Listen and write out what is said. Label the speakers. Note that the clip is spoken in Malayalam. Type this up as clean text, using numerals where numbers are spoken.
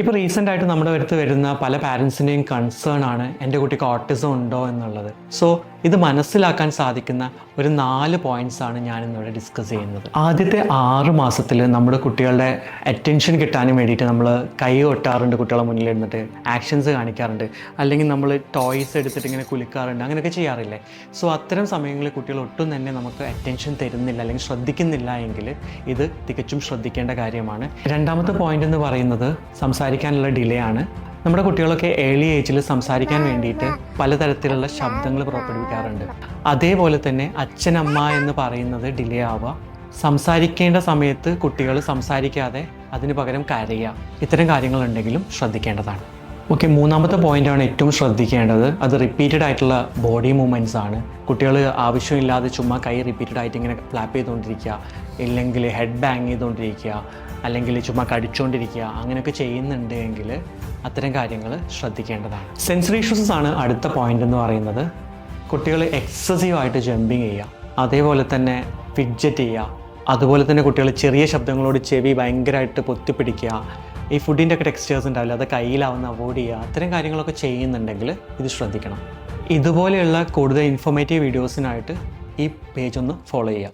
Speaker 1: ഇപ്പോൾ റീസെൻ്റ് ആയിട്ട് നമ്മുടെ അടുത്ത് വരുന്ന പല പാരൻസിൻ്റെയും കൺസേൺ ആണ് എൻ്റെ കുട്ടിക്ക് ഓട്ടിസം ഉണ്ടോ എന്നുള്ളത്. സോ ഇത് മനസ്സിലാക്കാൻ സാധിക്കുന്ന ഒരു 4 പോയിന്റ്സ് ആണ് ഞാൻ ഇന്നിവിടെ ഡിസ്കസ് ചെയ്യുന്നത്. ആദ്യത്തെ 6 മാസത്തിൽ നമ്മുടെ കുട്ടികളുടെ അറ്റൻഷൻ കിട്ടാനും വേണ്ടിയിട്ട് നമ്മൾ കൈ കൊട്ടാറുണ്ട്, കുട്ടികളെ മുന്നിൽ ഇരുന്നിട്ട് ആക്ഷൻസ് കാണിക്കാറുണ്ട്, അല്ലെങ്കിൽ നമ്മൾ ടോയ്സ് എടുത്തിട്ട് ഇങ്ങനെ കുലുക്കാറുണ്ട്, അങ്ങനെയൊക്കെ ചെയ്യാറില്ലേ? സോ അത്തരം സമയങ്ങളിൽ കുട്ടികൾ ഒട്ടും തന്നെ നമുക്ക് അറ്റൻഷൻ തരുന്നില്ല അല്ലെങ്കിൽ ശ്രദ്ധിക്കുന്നില്ല എങ്കിൽ ഇത് തികച്ചും ശ്രദ്ധിക്കേണ്ട കാര്യമാണ്. രണ്ടാമത്തെ പോയിന്റ് എന്ന് പറയുന്നത് സംസാരിക്കാനുള്ള ഡിലേ ആണ്. നമ്മുടെ കുട്ടികളൊക്കെ ഏർലി ഏജിൽ സംസാരിക്കാൻ വേണ്ടിയിട്ട് പലതരത്തിലുള്ള ശബ്ദങ്ങൾ പുറപ്പെടുവിക്കാറുണ്ട്. അതേപോലെ തന്നെ അച്ഛനമ്മ എന്ന് പറയുന്നത് ഡിലേ ആവുക, സംസാരിക്കേണ്ട സമയത്ത് കുട്ടികൾ സംസാരിക്കാതെ അതിന് പകരം കരയുക, ഇത്തരം കാര്യങ്ങളുണ്ടെങ്കിലും ശ്രദ്ധിക്കേണ്ടതാണ്. ഓക്കെ, മൂന്നാമത്തെ പോയിൻ്റാണ് ഏറ്റവും ശ്രദ്ധിക്കേണ്ടത്. അത് റിപ്പീറ്റഡ് ആയിട്ടുള്ള ബോഡി മൂവ്മെൻറ്റ്സ് ആണ്. കുട്ടികൾ ആവശ്യമില്ലാതെ ചുമ്മാ കൈ റിപ്പീറ്റഡ് ആയിട്ട് ഇങ്ങനെ ഫ്ലാപ്പ് ചെയ്തുകൊണ്ടിരിക്കുക, ഇല്ലെങ്കിൽ ഹെഡ് ബാങ് ചെയ്തുകൊണ്ടിരിക്കുക, അല്ലെങ്കിൽ ചുമ്മാ കടിച്ചുകൊണ്ടിരിക്കുക, അങ്ങനെയൊക്കെ ചെയ്യുന്നുണ്ടെങ്കിൽ അത്തരം കാര്യങ്ങൾ ശ്രദ്ധിക്കേണ്ടതാണ്. സെൻസറി ഇഷ്യൂസ് ആണ് അടുത്ത പോയിന്റ് എന്ന് പറയുന്നത്. കുട്ടികൾ എക്സസീവായിട്ട് ജമ്പിങ് ചെയ്യുക, അതേപോലെ തന്നെ ഫിഡ്ജറ്റ് ചെയ്യുക, അതുപോലെ തന്നെ കുട്ടികൾ ചെറിയ ശബ്ദങ്ങളോട് ചെവി ഭയങ്കരമായിട്ട് പൊത്തിപ്പിടിക്കുക, ഈ ഫുഡിൻ്റെ ഒക്കെ ടെക്സ്റ്റേഴ്സ് ഉണ്ടാവില്ല അത് കയ്യിലാവുന്ന അവോയ്ഡ് ചെയ്യുക, അത്തരം കാര്യങ്ങളൊക്കെ ചെയ്യുന്നുണ്ടെങ്കിൽ ഇത് ശ്രദ്ധിക്കണം. ഇതുപോലെയുള്ള കൂടുതൽ ഇൻഫോർമേറ്റീവ് വീഡിയോസിനായിട്ട് ഈ പേജ് ഒന്ന് ഫോളോ ചെയ്യുക.